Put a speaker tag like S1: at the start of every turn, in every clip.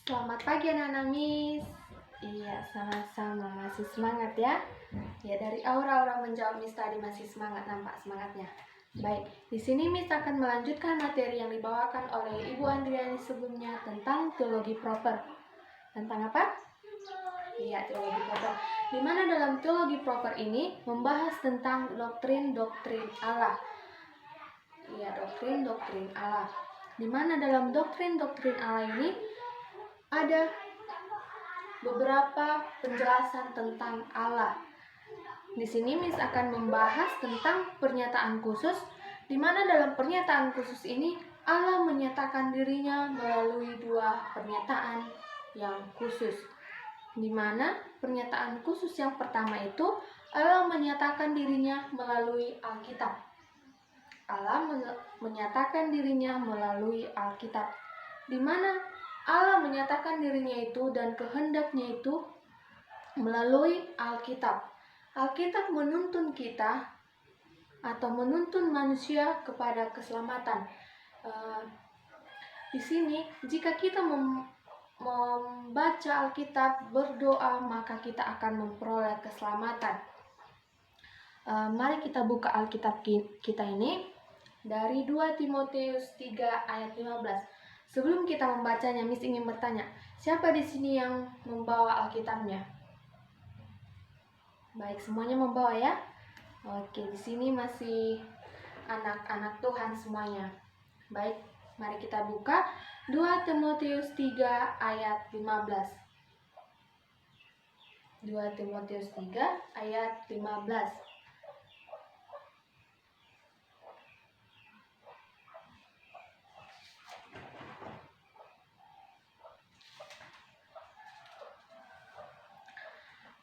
S1: Selamat pagi anak-anak Miss. Iya, sama-sama masih semangat ya. Ya, dari aura-aura menjawab Miss tadi masih semangat, nampak semangatnya. Baik, di sini Miss akan melanjutkan materi yang dibawakan oleh Ibu Andriani sebelumnya tentang teologi proper. Tentang apa? Iya, teologi proper. Di mana dalam teologi proper ini membahas tentang doktrin-doktrin Allah. Iya, doktrin-doktrin Allah. Di mana dalam doktrin-doktrin Allah ini ada beberapa penjelasan tentang Allah. Di sini Miss akan membahas tentang pernyataan khusus, di mana dalam pernyataan khusus ini Allah menyatakan dirinya melalui dua pernyataan yang khusus. Di mana pernyataan khusus yang pertama itu Allah menyatakan dirinya melalui Alkitab. Allah menyatakan dirinya melalui Alkitab. Di mana Allah menyatakan dirinya itu dan kehendaknya itu melalui Alkitab. Alkitab menuntun kita atau menuntun manusia kepada keselamatan. Di sini jika kita membaca Alkitab, berdoa, maka kita akan memperoleh keselamatan. Mari kita buka Alkitab kita ini dari 2 Timotius 3 ayat 15. Sebelum kita membacanya, Miss ingin bertanya, siapa di sini yang membawa Alkitabnya? Baik, semuanya membawa ya. Oke, di sini masih anak-anak Tuhan semuanya. Baik, mari kita buka 2 Timotius 3 ayat 15. 2 Timotius 3 ayat 15.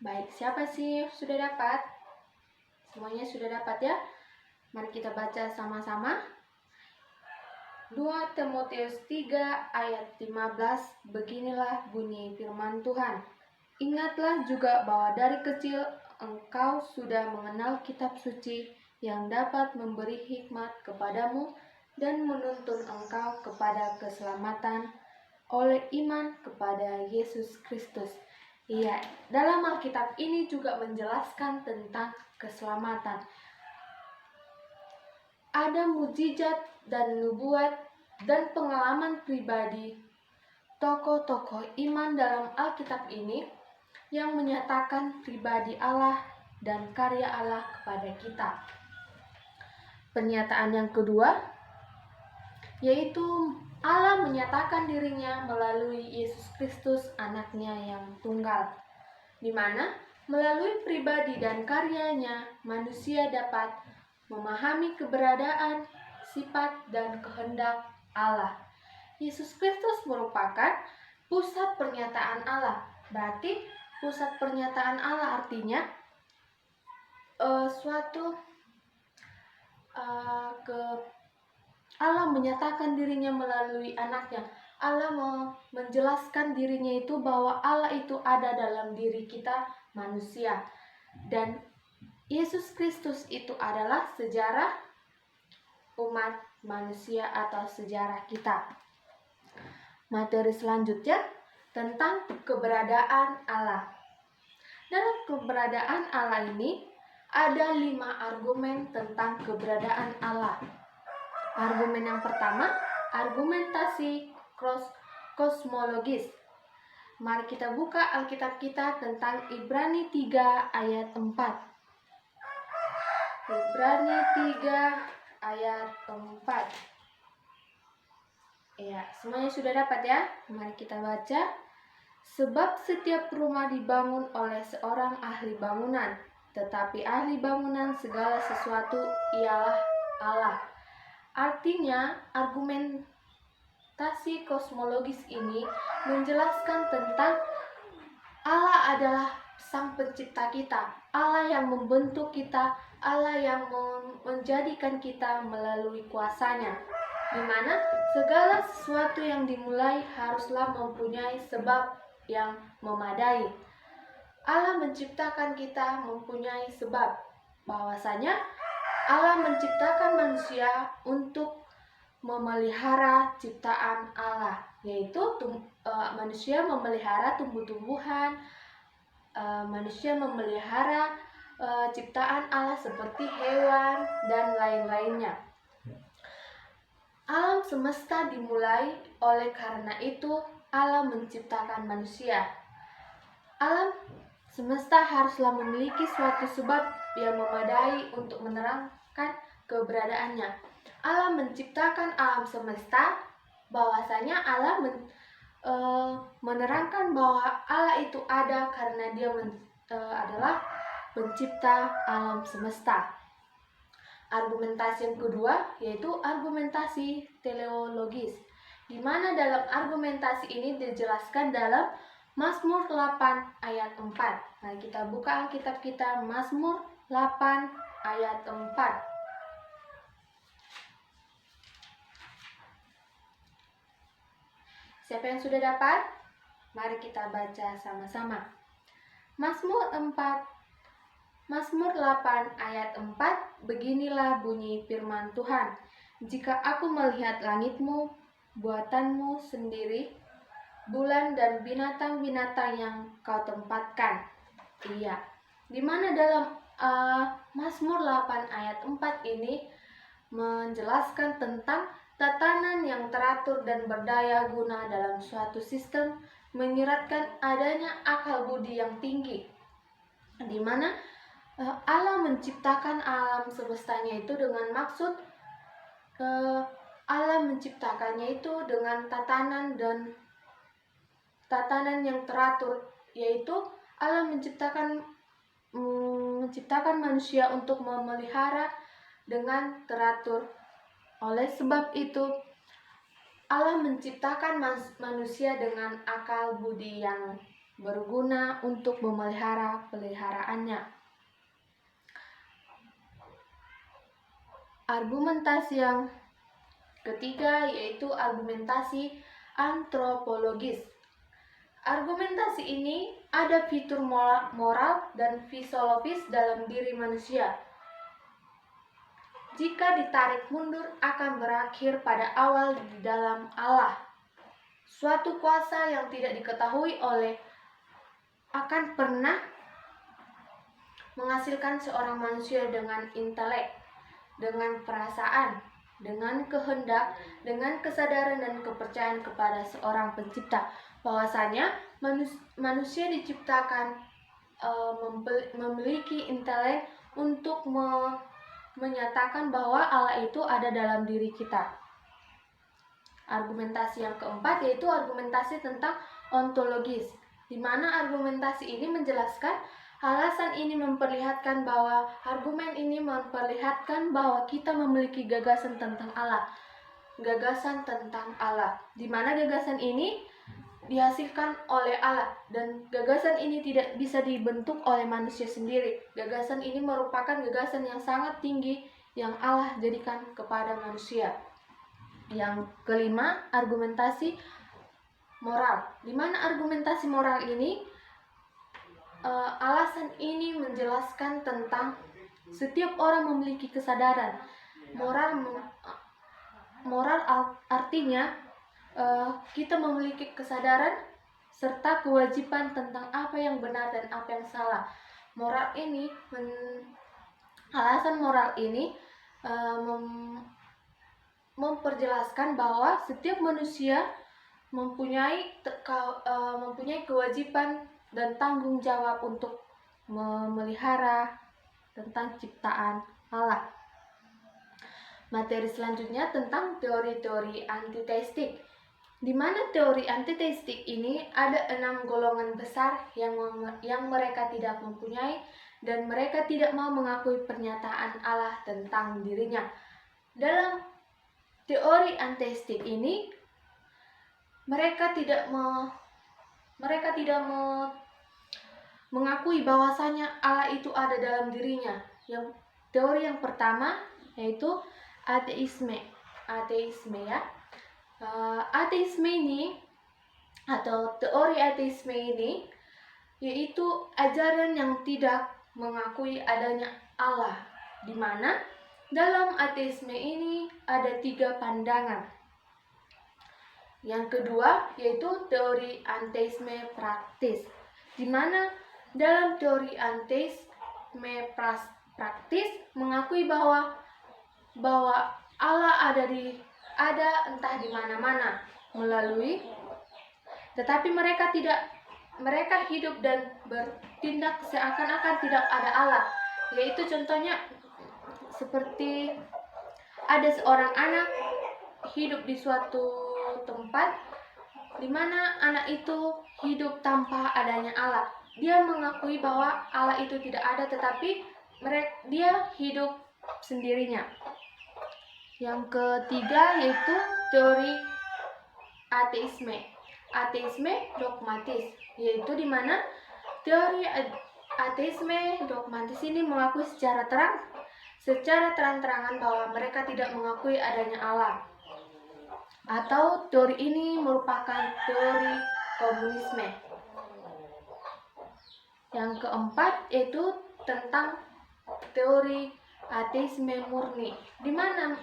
S1: Baik, siapa sih sudah dapat? Semuanya sudah dapat ya? Mari kita baca sama-sama. 2 Timotius 3 ayat 15, beginilah bunyi firman Tuhan. Ingatlah juga bahwa dari kecil engkau sudah mengenal kitab suci yang dapat memberi hikmat kepadamu dan menuntun engkau kepada keselamatan oleh iman kepada Yesus Kristus. Iya, dalam Alkitab ini juga menjelaskan tentang keselamatan. Ada mukjizat dan nubuat dan pengalaman pribadi tokoh-tokoh iman dalam Alkitab ini yang menyatakan pribadi Allah dan karya Allah kepada kita. Pernyataan yang kedua yaitu Allah menyatakan dirinya melalui Yesus Kristus, anaknya yang tunggal, di mana melalui pribadi dan karyanya manusia dapat memahami keberadaan, sifat, dan kehendak Allah. Yesus Kristus merupakan pusat pernyataan Allah. Berarti pusat pernyataan Allah artinya Allah menyatakan dirinya melalui anaknya. Allah menjelaskan dirinya itu bahwa Allah itu ada dalam diri kita manusia. Dan Yesus Kristus itu adalah sejarah umat manusia atau sejarah kita. Materi selanjutnya tentang keberadaan Allah. Dalam keberadaan Allah ini ada 5 argumen tentang keberadaan Allah. Argumen yang pertama, argumentasi kosmologis. Mari kita buka Alkitab kita tentang Ibrani 3 ayat 4. Ibrani 3 ayat 4. Ya, semuanya sudah dapat ya? Mari kita baca. Sebab setiap rumah dibangun oleh seorang ahli bangunan, tetapi ahli bangunan segala sesuatu ialah Allah. Artinya, argumentasi kosmologis ini menjelaskan tentang Allah adalah Sang Pencipta kita, Allah yang membentuk kita, Allah yang menjadikan kita melalui kuasa-Nya, di mana segala sesuatu yang dimulai haruslah mempunyai sebab yang memadai. Allah menciptakan kita mempunyai sebab, bahwasanya Allah menciptakan manusia untuk memelihara ciptaan Allah. yaitu manusia memelihara tumbuh-tumbuhan, manusia memelihara ciptaan Allah seperti hewan dan lain-lainnya. Alam semesta dimulai, oleh karena itu Allah menciptakan manusia. Alam semesta haruslah memiliki suatu sebab yang memadai untuk menerangkan keberadaannya. Allah menciptakan alam semesta, bahwasanya Allah menerangkan bahwa Allah itu ada karena Dia adalah pencipta alam semesta. Argumentasi yang kedua yaitu argumentasi teleologis, di mana dalam argumentasi ini dijelaskan dalam Mazmur 8 ayat 4. Nah, kita buka Alkitab kita, Mazmur 8 ayat 4. Siapa yang sudah dapat? Mari kita baca sama-sama. Mazmur 8 ayat 4, beginilah bunyi firman Tuhan. Jika aku melihat langitmu, buatanmu sendiri, bulan dan binatang-binatang yang kau tempatkan. Iya, dimana dalam Mazmur 8 ayat 4 ini menjelaskan tentang tatanan yang teratur dan berdaya guna dalam suatu sistem, menyiratkan adanya akal budi yang tinggi, di mana Allah menciptakan alam semestanya itu dengan maksud Allah menciptakannya itu dengan tatanan yang teratur, yaitu Allah menciptakan manusia untuk memelihara dengan teratur. Oleh sebab itu Allah menciptakan manusia dengan akal budi yang berguna untuk memelihara peliharaannya. Argumentasi yang ketiga yaitu argumentasi antropologis. Argumentasi ini ada fitur moral dan fisiologis dalam diri manusia. Jika ditarik mundur akan berakhir pada awal di dalam Allah. Suatu kuasa yang tidak diketahui akan pernah menghasilkan seorang manusia dengan intelek, dengan perasaan, dengan kehendak, dengan kesadaran dan kepercayaan kepada seorang pencipta. Bahwasanya manusia diciptakan memiliki intelek untuk menyatakan bahwa Allah itu ada dalam diri kita. Argumentasi yang keempat yaitu argumentasi tentang ontologis, di mana argumentasi ini menjelaskan alasan ini memperlihatkan bahwa kita memiliki gagasan tentang Allah. Gagasan tentang Allah, di mana gagasan ini dihasilkan oleh Allah dan gagasan ini tidak bisa dibentuk oleh manusia sendiri. Gagasan ini merupakan gagasan yang sangat tinggi yang Allah jadikan kepada manusia. Yang kelima, argumentasi moral, di mana argumentasi moral ini alasan ini menjelaskan tentang setiap orang memiliki kesadaran. Moral artinya kita memiliki kesadaran serta kewajiban tentang apa yang benar dan apa yang salah. Alasan moral ini memperjelaskan bahwa setiap manusia mempunyai kewajiban dan tanggung jawab untuk memelihara tentang ciptaan Allah. Materi selanjutnya tentang teori-teori antiteistik, di mana teori antiteistik ini ada 6 golongan besar yang mereka tidak mempunyai dan mereka tidak mau mengakui pernyataan Allah tentang dirinya. Dalam teori antiteistik ini mereka tidak mengakui bahwasanya Allah itu ada dalam dirinya. Teori yang pertama yaitu ateisme ya. Ateisme ini atau teori ateisme ini yaitu ajaran yang tidak mengakui adanya Allah, di mana dalam ateisme ini ada 3 pandangan. Yang kedua yaitu teori anteisme praktis, di mana dalam teori anteisme praktis mengakui bahwa Allah ada entah di mana-mana melalui, tetapi mereka hidup dan bertindak seakan-akan tidak ada Allah. Yaitu contohnya seperti ada seorang anak hidup di suatu tempat di mana anak itu hidup tanpa adanya Allah. Dia mengakui bahwa Allah itu tidak ada, tetapi dia hidup sendirinya. Yang ketiga yaitu teori ateisme. Ateisme dogmatis, yaitu di mana teori ateisme dogmatis ini mengakui secara terang-terangan bahwa mereka tidak mengakui adanya Allah. Atau teori ini merupakan teori komunisme. Yang keempat yaitu tentang teori ateisme murni, di mana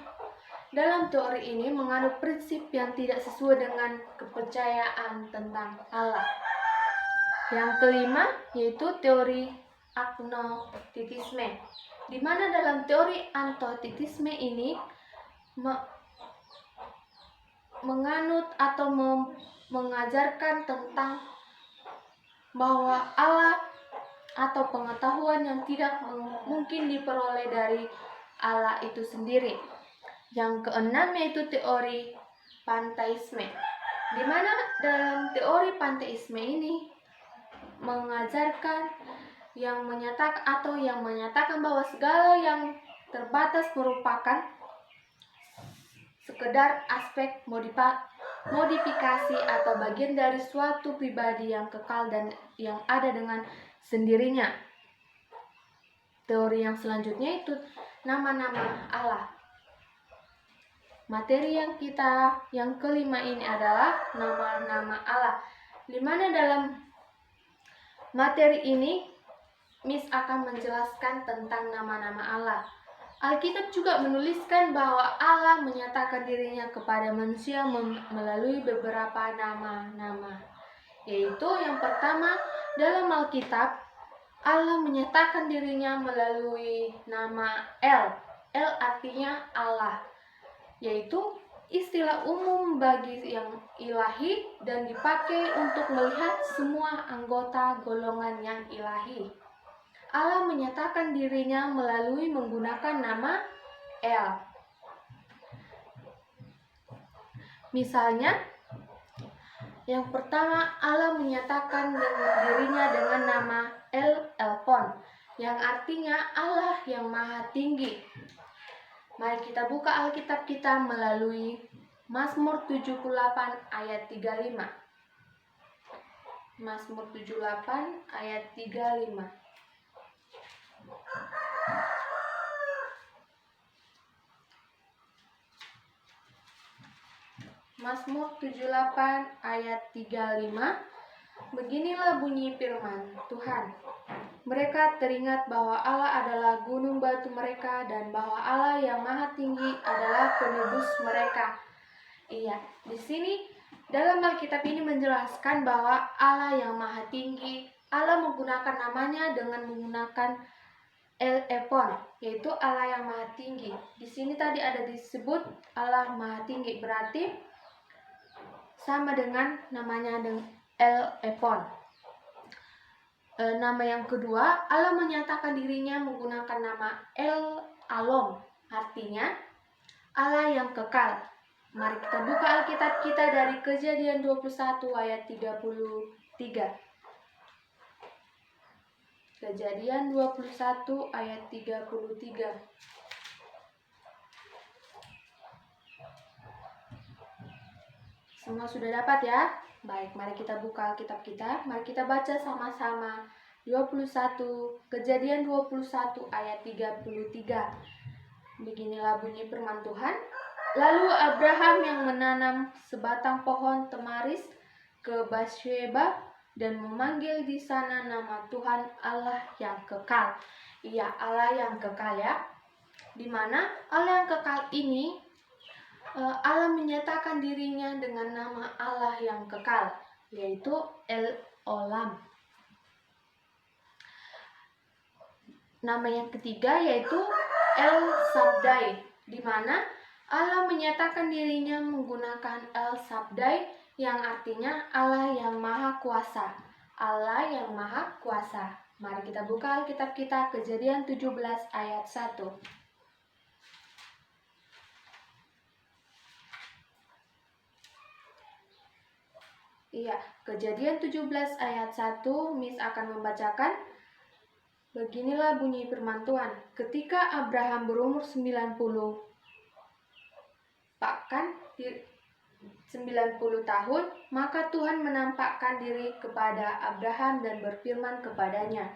S1: dalam teori ini mengandung prinsip yang tidak sesuai dengan kepercayaan tentang Allah. Yang kelima yaitu teori agnostitisme, di mana dalam teori agnostitisme ini menganut atau mengajarkan tentang bahwa Allah atau pengetahuan yang tidak mungkin diperoleh dari Allah itu sendiri. Yang keenam yaitu teori panteisme, di mana dalam teori panteisme ini mengajarkan yang menyatakan bahwa segala yang terbatas merupakan sekedar aspek modifikasi atau bagian dari suatu pribadi yang kekal dan yang ada dengan sendirinya. Teori yang selanjutnya itu nama-nama Allah. Materi yang kelima ini adalah nama-nama Allah, di mana dalam materi ini Miss akan menjelaskan tentang nama-nama Allah. Alkitab juga menuliskan bahwa Allah menyatakan dirinya kepada manusia melalui beberapa nama-nama. Yaitu yang pertama, dalam Alkitab Allah menyatakan dirinya melalui nama El. El artinya Allah, yaitu istilah umum bagi yang ilahi dan dipakai untuk melihat semua anggota golongan yang ilahi. Allah menyatakan dirinya melalui menggunakan nama El. Misalnya, yang pertama Allah menyatakan dirinya dengan nama El Elpon, yang artinya Allah yang Maha Tinggi. Mari kita buka Alkitab kita melalui Mazmur 78 ayat 35. Mazmur 78 ayat 35. Mazmur 78 ayat 35. Beginilah bunyi firman Tuhan. Mereka teringat bahwa Allah adalah gunung batu mereka dan bahwa Allah yang Maha Tinggi adalah penebus mereka. Iya, di sini dalam Alkitab ini menjelaskan bahwa Allah yang Maha Tinggi, Allah menggunakan namanya dengan menggunakan El Elpon, yaitu Allah yang Maha Tinggi. Di sini tadi ada disebut Allah Maha Tinggi, berarti sama dengan namanya El Elpon. Nama yang kedua, Allah menyatakan dirinya menggunakan nama El Alom, artinya Allah yang kekal. Mari kita buka Alkitab kita dari Kejadian 21 ayat 33. Kejadian 21 ayat 33. Semua sudah dapat ya? Baik, mari kita buka Alkitab kita. Mari kita baca sama-sama 21, Kejadian 21 ayat 33. Beginilah bunyi firman Tuhan. Lalu Abraham yang menanam sebatang pohon temaris ke Beersheba dan memanggil di sana nama Tuhan Allah yang kekal. Iya, Allah yang kekal ya. Di mana Allah yang kekal ini Allah menyatakan dirinya dengan nama Allah yang kekal, yaitu El Olam. Nama yang ketiga yaitu El Shaddai, di mana Allah menyatakan dirinya menggunakan El Shaddai yang artinya Allah yang Maha Kuasa. Allah yang Maha Kuasa. Mari kita buka Alkitab kita, Kejadian 17 ayat 1. Iya, Kejadian 17 ayat 1, Miss akan membacakan. Beginilah bunyi firman Tuhan. Ketika Abraham berumur 90, bahkan 90 tahun, maka Tuhan menampakkan diri kepada Abraham dan berfirman kepadanya,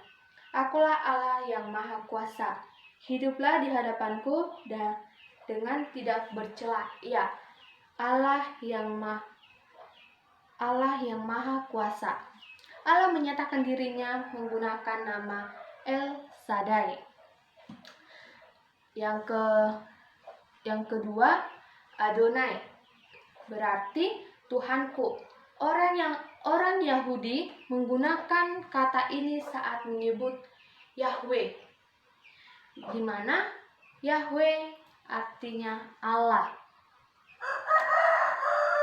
S1: "Akulah Allah yang Maha Kuasa. Hiduplah di hadapanku dan dengan tidak bercela." Ya, Allah yang Maha Kuasa. Allah menyatakan dirinya menggunakan nama El Shaddai. Yang kedua, Adonai, berarti Tuhanku. Orang Yahudi menggunakan kata ini saat menyebut Yahweh, di mana Yahweh artinya Allah.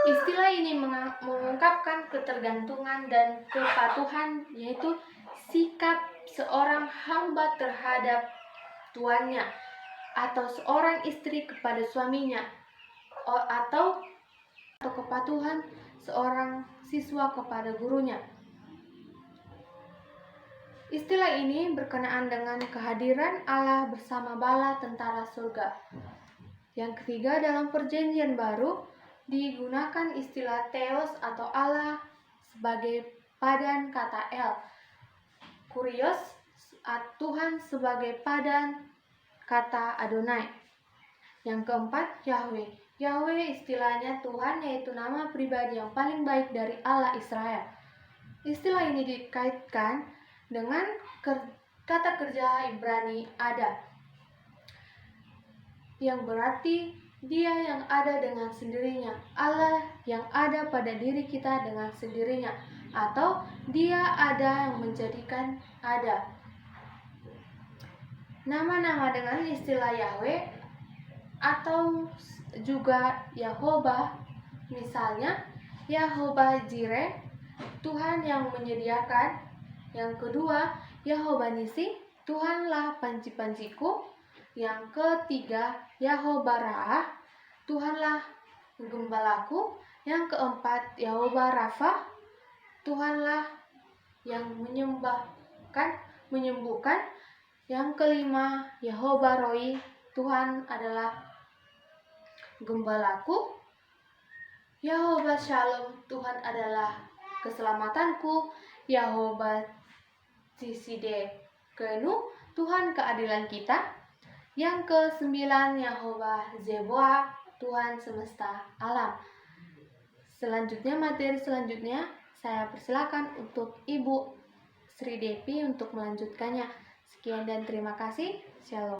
S1: Istilah ini mengungkapkan ketergantungan dan kepatuhan, yaitu sikap seorang hamba terhadap tuannya, atau seorang istri kepada suaminya, atau kepatuhan seorang siswa kepada gurunya. Istilah ini berkenaan dengan kehadiran Allah bersama bala tentara surga. Yang ketiga, dalam Perjanjian Baru digunakan istilah Theos atau Allah sebagai padan kata El. Kurios, Tuhan sebagai padan kata Adonai. Yang keempat, Yahweh. Yahweh istilahnya Tuhan, yaitu nama pribadi yang paling baik dari Allah Israel. Istilah ini dikaitkan dengan kata kerja Ibrani ada, yang berarti Dia yang ada dengan sendirinya, Allah yang ada pada diri kita dengan sendirinya, atau Dia ada yang menjadikan ada. Nama-nama dengan istilah Yahweh atau juga Yehovah, misalnya Yehovah Jireh, Tuhan yang menyediakan. Yang kedua, Yehovah Nisi, Tuhanlah panci-panciku. Yang ketiga, Yehovah Ra'ah, Tuhanlah gembalaku. Yang keempat, Yehovah Rafa, Tuhanlah yang menyembuhkan. Yang kelima, Yehovah Roi, Tuhan adalah gembalaku. Yehovah Shalom, Tuhan adalah keselamatanku. Yehovah Tsidkenu, Tuhan keadilan kita. Yang kesembilan, Yehovah Zeboah, Tuhan semesta alam. Selanjutnya, materi selanjutnya saya persilakan untuk Ibu Sri Devi untuk melanjutkannya. Sekian dan terima kasih. Shalom.